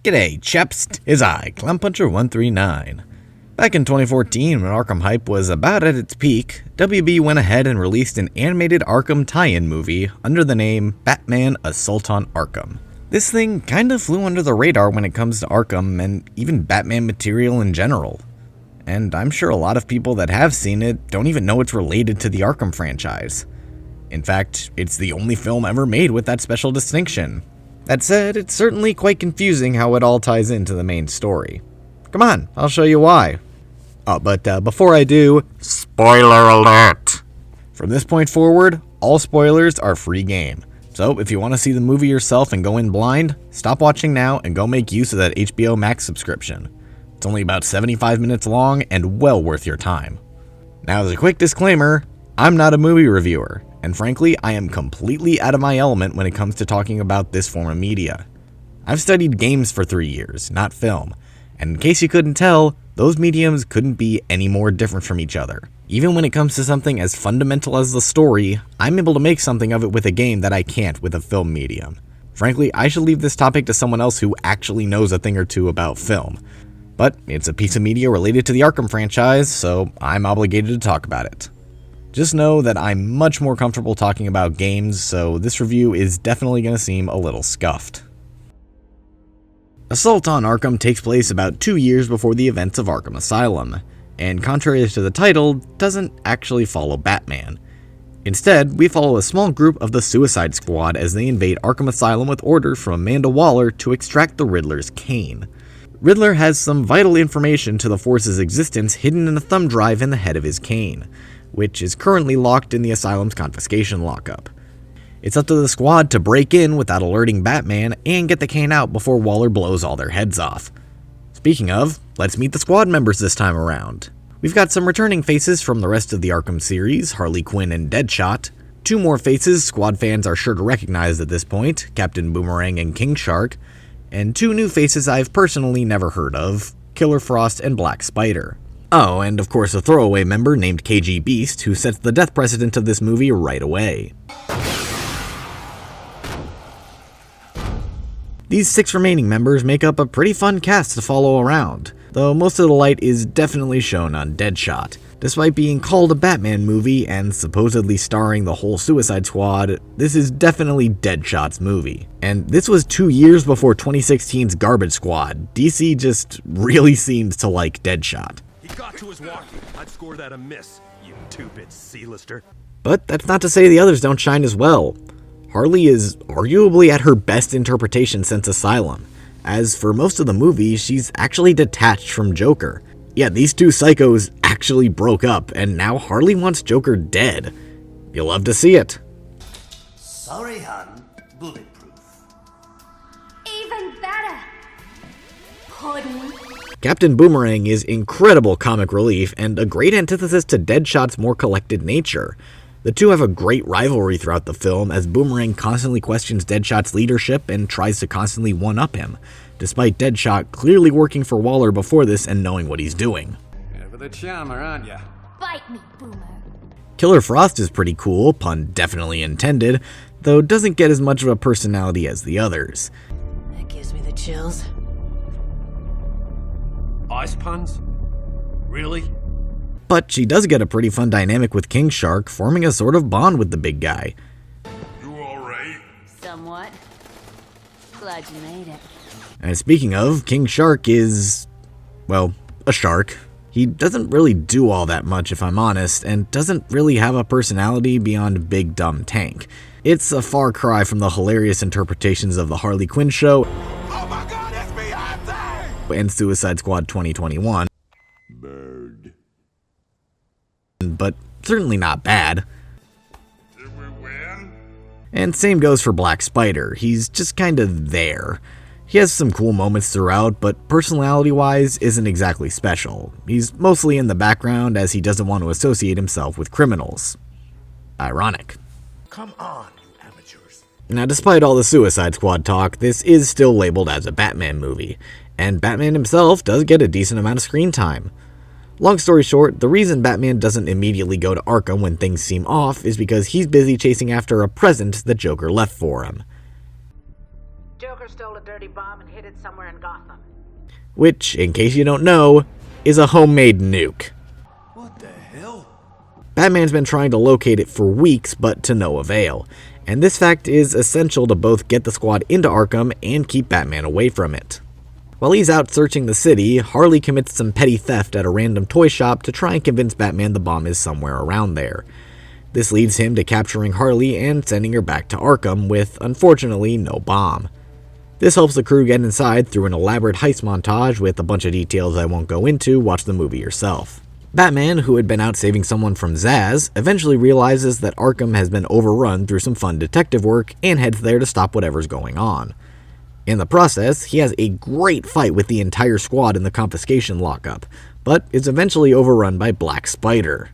G'day, chaps. It's I, ClownPuncher139. Back in 2014, when Arkham hype was about at its peak, WB went ahead and released an animated Arkham tie-in movie under the name Batman Assault on Arkham. This thing kinda flew under the radar when it comes to Arkham and even Batman material in general. And I'm sure a lot of people that have seen it don't even know it's related to the Arkham franchise. In fact, it's the only film ever made with that special distinction. That said, it's certainly quite confusing how it all ties into the main story. Come on, I'll show you why. But before I do, spoiler alert! From this point forward, all spoilers are free game. So if you want to see the movie yourself and go in blind, stop watching now and go make use of that HBO Max subscription. It's only about 75 minutes long and well worth your time. Now, as a quick disclaimer, I'm not a movie reviewer, and frankly, I am completely out of my element when it comes to talking about this form of media. I've studied games for 3 years, not film, and in case you couldn't tell, those mediums couldn't be any more different from each other. Even when it comes to something as fundamental as the story, I'm able to make something of it with a game that I can't with a film medium. Frankly, I should leave this topic to someone else who actually knows a thing or two about film. But it's a piece of media related to the Arkham franchise, so I'm obligated to talk about it. Just know that I'm much more comfortable talking about games, so this review is definitely going to seem a little scuffed. Assault on Arkham takes place about 2 years before the events of Arkham Asylum, and contrary to the title, doesn't actually follow Batman. Instead, we follow a small group of the Suicide Squad as they invade Arkham Asylum with orders from Amanda Waller to extract the Riddler's cane. Riddler has some vital information to the Force's existence hidden in a thumb drive in the head of his cane, which is currently locked in the Asylum's confiscation lockup. It's up to the squad to break in without alerting Batman and get the cane out before Waller blows all their heads off. Speaking of, let's meet the squad members this time around. We've got some returning faces from the rest of the Arkham series, Harley Quinn and Deadshot. 2 more faces squad fans are sure to recognize at this point, Captain Boomerang and King Shark. And 2 new faces I've personally never heard of, Killer Frost and Black Spider. Oh, and of course a throwaway member named KG Beast, who sets the death precedent of this movie right away. These 6 remaining members make up a pretty fun cast to follow around, though most of the light is definitely shown on Deadshot. Despite being called a Batman movie and supposedly starring the whole Suicide Squad, this is definitely Deadshot's movie. And this was 2 years before 2016's Garbage Squad. DC just really seems to like Deadshot. He got to his walkie. I'd score that a miss, you 2-bit C-lister. But that's not to say the others don't shine as well. Harley is arguably at her best interpretation since Asylum, as for most of the movie, she's actually detached from Joker. Yeah, these 2 psychos actually broke up, and now Harley wants Joker dead. You'll love to see it. Sorry, hon. Bulletproof. Even better. Pudding. Captain Boomerang is incredible comic relief and a great antithesis to Deadshot's more collected nature. The 2 have a great rivalry throughout the film as Boomerang constantly questions Deadshot's leadership and tries to constantly one-up him, despite Deadshot clearly working for Waller before this and knowing what he's doing. Good for the charmer, aren't ya? Bite me, Boomer. Killer Frost is pretty cool, pun definitely intended, though doesn't get as much of a personality as the others. That gives me the chills. Ice puns? Really? But she does get a pretty fun dynamic with King Shark, forming a sort of bond with the big guy. You alright? Somewhat. Glad you made it. And speaking of, King Shark is, well, a shark. He doesn't really do all that much if I'm honest, and doesn't really have a personality beyond Big Dumb Tank. It's a far cry from the hilarious interpretations of the Harley Quinn show Oh my god, it's Beyonce! and Suicide Squad 2021. Bird. But certainly not bad. Did we win? And same goes for Black Spider. He's just kind of there. He has some cool moments throughout, but personality-wise isn't exactly special. He's mostly in the background as he doesn't want to associate himself with criminals. Ironic. Come on, you amateurs. Now, despite all the Suicide Squad talk, this is still labeled as a Batman movie, and Batman himself does get a decent amount of screen time. Long story short, the reason Batman doesn't immediately go to Arkham when things seem off is because he's busy chasing after a present that Joker left for him. Joker stole a dirty bomb and hid it somewhere in Gotham. Which, in case you don't know, is a homemade nuke. What the hell? Batman's been trying to locate it for weeks, but to no avail, and this fact is essential to both get the squad into Arkham and keep Batman away from it. While he's out searching the city, Harley commits some petty theft at a random toy shop to try and convince Batman the bomb is somewhere around there. This leads him to capturing Harley and sending her back to Arkham with, unfortunately, no bomb. This helps the crew get inside through an elaborate heist montage with a bunch of details I won't go into. Watch the movie yourself. Batman, who had been out saving someone from Zsasz, eventually realizes that Arkham has been overrun through some fun detective work and heads there to stop whatever's going on. In the process, he has a great fight with the entire squad in the confiscation lockup, but is eventually overrun by Black Spider.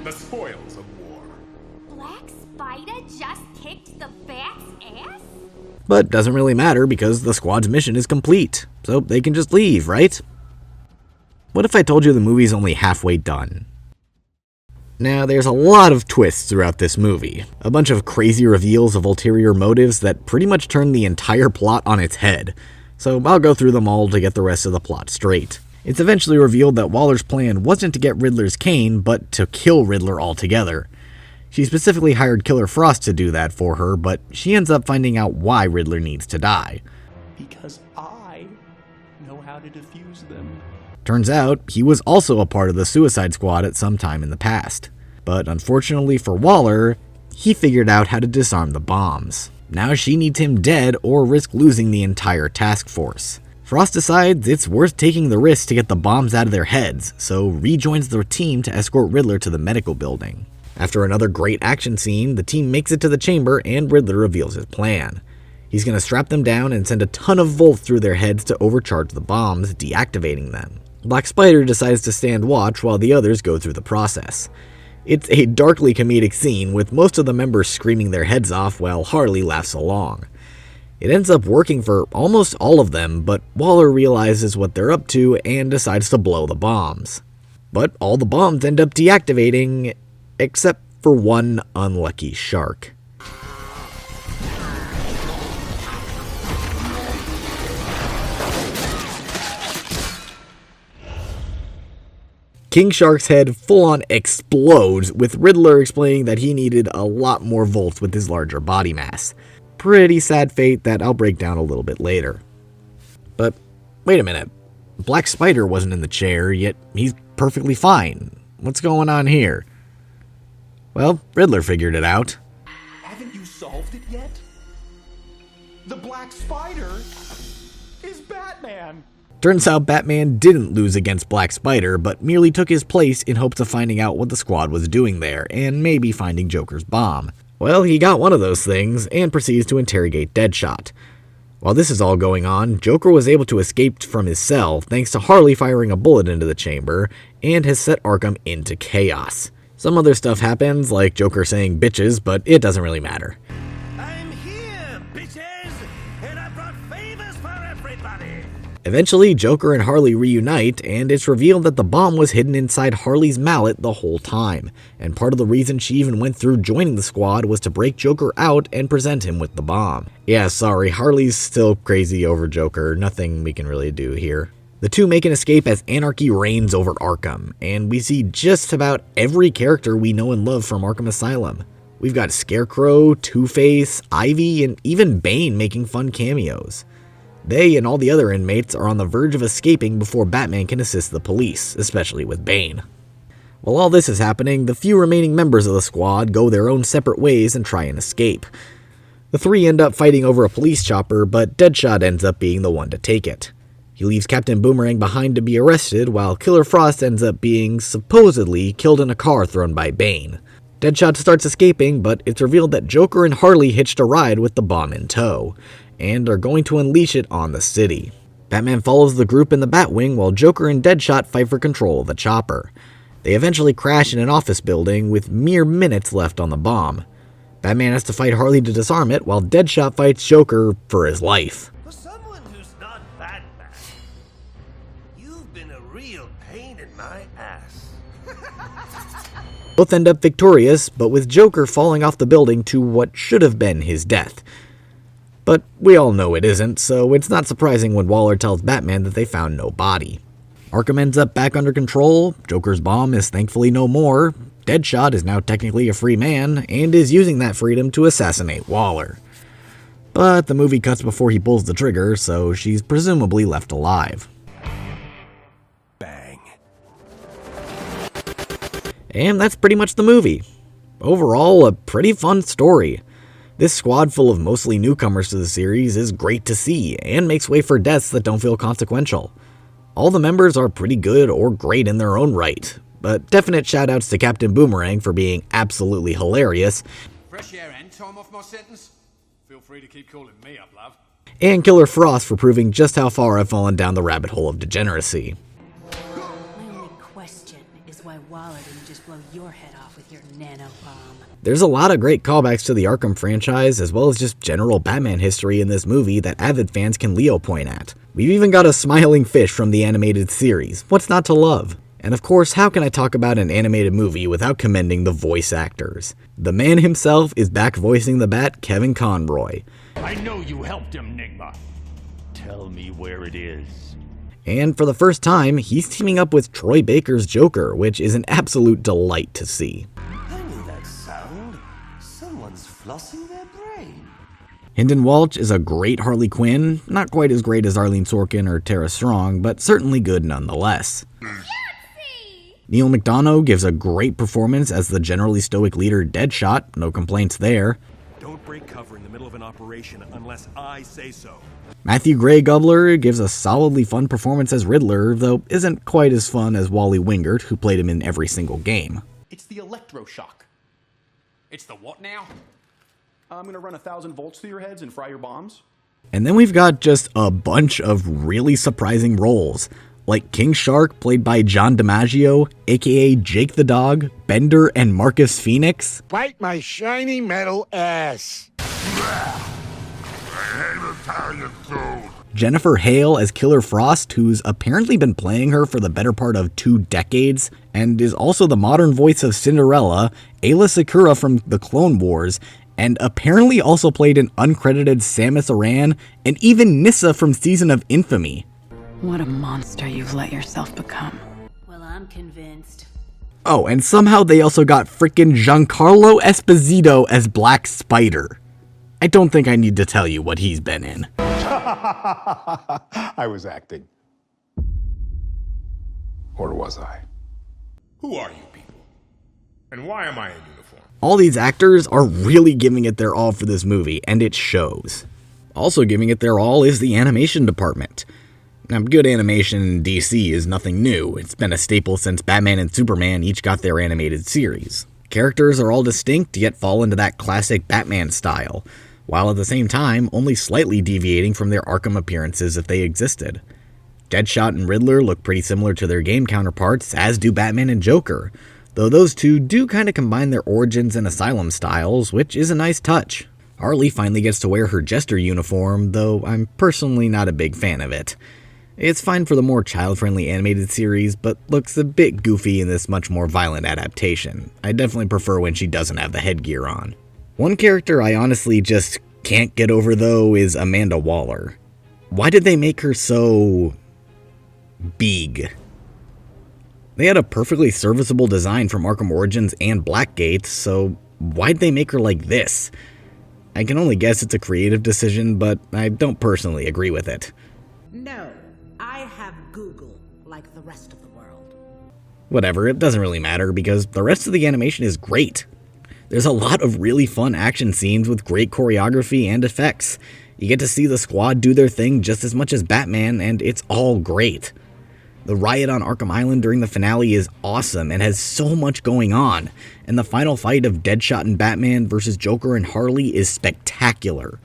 The spoils of war. Black Spider just kicked the bat's ass? But doesn't really matter because the squad's mission is complete, so they can just leave, right? What if I told you the movie's only halfway done? Now, there's a lot of twists throughout this movie, a bunch of crazy reveals of ulterior motives that pretty much turn the entire plot on its head, so I'll go through them all to get the rest of the plot straight. It's eventually revealed that Waller's plan wasn't to get Riddler's cane, but to kill Riddler altogether. She specifically hired Killer Frost to do that for her, but she ends up finding out why Riddler needs to die. Because I know how to defuse them. Turns out, he was also a part of the Suicide Squad at some time in the past. But unfortunately for Waller, he figured out how to disarm the bombs. Now she needs him dead or risk losing the entire task force. Frost decides it's worth taking the risk to get the bombs out of their heads, so rejoins the team to escort Riddler to the medical building. After another great action scene, the team makes it to the chamber and Riddler reveals his plan. He's going to strap them down and send a ton of volts through their heads to overcharge the bombs, deactivating them. Black Spider decides to stand watch while the others go through the process. It's a darkly comedic scene with most of the members screaming their heads off while Harley laughs along. It ends up working for almost all of them, but Waller realizes what they're up to and decides to blow the bombs. But all the bombs end up deactivating, except for one unlucky shark. King Shark's head full-on explodes, with Riddler explaining that he needed a lot more volts with his larger body mass. Pretty sad fate that I'll break down a little bit later. But wait a minute, Black Spider wasn't in the chair, yet he's perfectly fine. What's going on here? Well, Riddler figured it out. Haven't you solved it yet? The Black Spider is Batman! Turns out Batman didn't lose against Black Spider, but merely took his place in hopes of finding out what the squad was doing there, and maybe finding Joker's bomb. Well, he got one of those things, and proceeds to interrogate Deadshot. While this is all going on, Joker was able to escape from his cell thanks to Harley firing a bullet into the chamber, and has set Arkham into chaos. Some other stuff happens, like Joker saying bitches, but it doesn't really matter. I'm here, bitches! And I brought favors for everybody! Eventually, Joker and Harley reunite, and it's revealed that the bomb was hidden inside Harley's mallet the whole time, and part of the reason she even went through joining the squad was to break Joker out and present him with the bomb. Yeah, sorry, Harley's still crazy over Joker, nothing we can really do here. The two make an escape as anarchy reigns over Arkham, and we see just about every character we know and love from Arkham Asylum. We've got Scarecrow, Two-Face, Ivy, and even Bane making fun cameos. They and all the other inmates are on the verge of escaping before Batman can assist the police, especially with Bane. While all this is happening, the few remaining members of the squad go their own separate ways and try and escape. The three end up fighting over a police chopper, but Deadshot ends up being the one to take it. He leaves Captain Boomerang behind to be arrested, while Killer Frost ends up being, supposedly, killed in a car thrown by Bane. Deadshot starts escaping, but it's revealed that Joker and Harley hitched a ride with the bomb in tow, and are going to unleash it on the city. Batman follows the group in the Batwing while Joker and Deadshot fight for control of the chopper. They eventually crash in an office building with mere minutes left on the bomb. Batman has to fight Harley to disarm it, while Deadshot fights Joker for his life. For someone who's not Batman, you've been a real pain in my ass. Both end up victorious, but with Joker falling off the building to what should have been his death. But we all know it isn't, so it's not surprising when Waller tells Batman that they found no body. Arkham ends up back under control, Joker's bomb is thankfully no more, Deadshot is now technically a free man, and is using that freedom to assassinate Waller. But the movie cuts before he pulls the trigger, so she's presumably left alive. Bang. And that's pretty much the movie. Overall, a pretty fun story. This squad full of mostly newcomers to the series is great to see, and makes way for deaths that don't feel consequential. All the members are pretty good or great in their own right, but definite shoutouts to Captain Boomerang for being absolutely hilarious, Fresh air and time off my sentence? Feel free to keep calling me up, love. and Killer Frost for proving just how far I've fallen down the rabbit hole of degeneracy. My only question is why Waller didn't just blow your head off with your nanobomb. There's a lot of great callbacks to the Arkham franchise, as well as just general Batman history in this movie that avid fans can Leo point at. We've even got a smiling fish from the animated series. What's not to love? And of course, how can I talk about an animated movie without commending the voice actors? The man himself is back voicing the Bat, Kevin Conroy. I know you helped him, Nigma. Tell me where it is. And for the first time, he's teaming up with Troy Baker's Joker, which is an absolute delight to see. I knew that sound. Someone's flossing their brain. Hynden Walch is a great Harley Quinn, not quite as great as Arlene Sorkin or Tara Strong, but certainly good nonetheless. Neil McDonough gives a great performance as the generally stoic leader Deadshot, no complaints there. Don't break cover in the middle of an operation unless I say so. Matthew Gray Gubler gives a solidly fun performance as Riddler, though isn't quite as fun as Wally Wingert, who played him in every single game. It's the electroshock. It's the what now? I'm gonna run 1,000 volts through your heads and fry your bombs. And then we've got just a bunch of really surprising roles, like King Shark, played by John DiMaggio, aka Jake the Dog, Bender, and Marcus Phoenix. Bite my shiny metal ass. Jennifer Hale as Killer Frost, who's apparently been playing her for the better part of 2 decades, and is also the modern voice of Cinderella, Ayla Sakura from The Clone Wars, and apparently also played an uncredited Samus Aran, and even Nissa from Season of Infamy. What a monster you've let yourself become. Well, I'm convinced. Oh, and somehow they also got frickin' Giancarlo Esposito as Black Spider. I don't think I need to tell you what he's been in. I was acting. Or was I? Who are you people? And why am I in uniform? All these actors are really giving it their all for this movie, and it shows. Also giving it their all is the animation department. Now, good animation in DC is nothing new. It's been a staple since Batman and Superman each got their animated series. Characters are all distinct, yet fall into that classic Batman style, while at the same time only slightly deviating from their Arkham appearances if they existed. Deadshot and Riddler look pretty similar to their game counterparts, as do Batman and Joker, though those two do kind of combine their origins and Asylum styles, which is a nice touch. Harley finally gets to wear her Jester uniform, though I'm personally not a big fan of it. It's fine for the more child-friendly animated series, but looks a bit goofy in this much more violent adaptation. I definitely prefer when she doesn't have the headgear on. One character I honestly just can't get over though is Amanda Waller. Why did they make her so big? They had a perfectly serviceable design from Arkham Origins and Blackgate, so why'd they make her like this? I can only guess it's a creative decision, but I don't personally agree with it. No, I have Google like the rest of the world. Whatever, it doesn't really matter because the rest of the animation is great. There's a lot of really fun action scenes with great choreography and effects. You get to see the squad do their thing just as much as Batman, and it's all great. The riot on Arkham Island during the finale is awesome and has so much going on, and the final fight of Deadshot and Batman versus Joker and Harley is spectacular.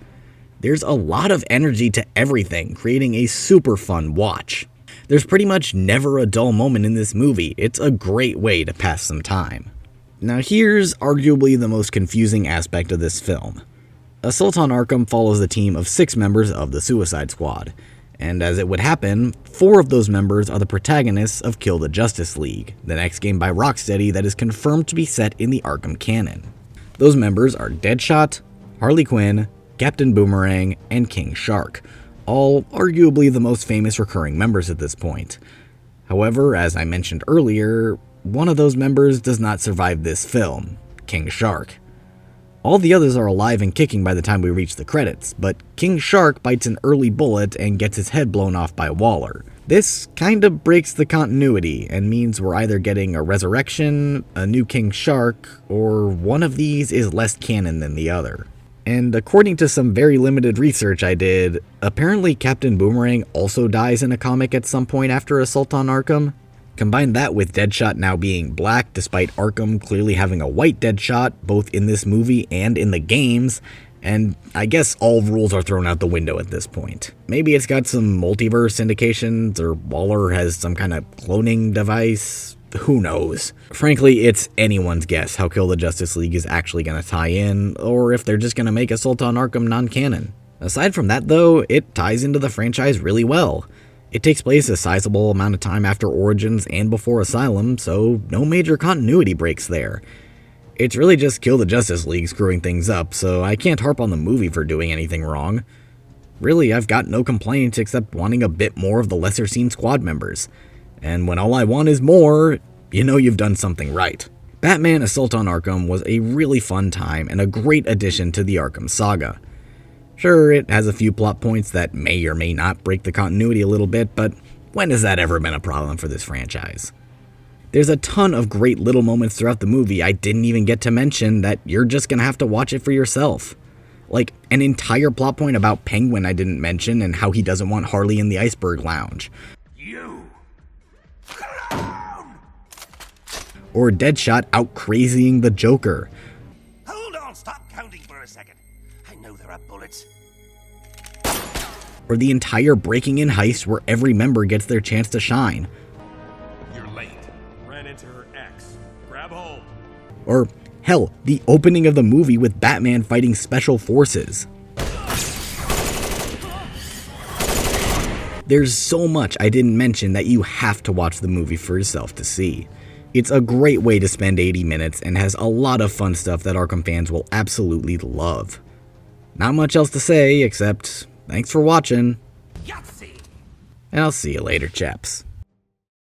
There's a lot of energy to everything, creating a super fun watch. There's pretty much never a dull moment in this movie. It's a great way to pass some time. Now here's arguably the most confusing aspect of this film. Assault on Arkham follows the team of 6 members of the Suicide Squad, and as it would happen, 4 of those members are the protagonists of Kill the Justice League, the next game by Rocksteady that is confirmed to be set in the Arkham canon. Those members are Deadshot, Harley Quinn, Captain Boomerang, and King Shark, all arguably the most famous recurring members at this point. However, as I mentioned earlier, one of those members does not survive this film, King Shark. All the others are alive and kicking by the time we reach the credits, but King Shark bites an early bullet and gets his head blown off by Waller. This kinda breaks the continuity and means we're either getting a resurrection, a new King Shark, or one of these is less canon than the other. And according to some very limited research I did, apparently Captain Boomerang also dies in a comic at some point after Assault on Arkham. Combine that with Deadshot now being black despite Arkham clearly having a white Deadshot both in this movie and in the games, and I guess all rules are thrown out the window at this point. Maybe it's got some multiverse indications, or Waller has some kind of cloning device, who knows. Frankly, it's anyone's guess how Kill the Justice League is actually going to tie in, or if they're just going to make Assault on Arkham non-canon. Aside from that though, it ties into the franchise really well. It takes place a sizable amount of time after Origins and before Asylum, so no major continuity breaks there. It's really just Kill the Justice League screwing things up, so I can't harp on the movie for doing anything wrong. Really, I've got no complaints except wanting a bit more of the lesser-seen squad members. And when all I want is more, you know you've done something right. Batman Assault on Arkham was a really fun time and a great addition to the Arkham saga. Sure, it has a few plot points that may or may not break the continuity a little bit, but when has that ever been a problem for this franchise? There's a ton of great little moments throughout the movie I didn't even get to mention that you're just gonna have to watch it for yourself. Like an entire plot point about Penguin I didn't mention and how he doesn't want Harley in the Iceberg Lounge. You! Or Deadshot out crazying the Joker. Hold on, stop counting for a second. I know there are bullets. Or the entire breaking in heist where every member gets their chance to shine. You're late. Ran into her ex. Grab hold. Or, hell, the opening of the movie with Batman fighting special forces. There's so much I didn't mention that you have to watch the movie for yourself to see. It's a great way to spend 80 minutes and has a lot of fun stuff that Arkham fans will absolutely love. Not much else to say except thanks for watching, Yahtzee! and I'll see you later, chaps.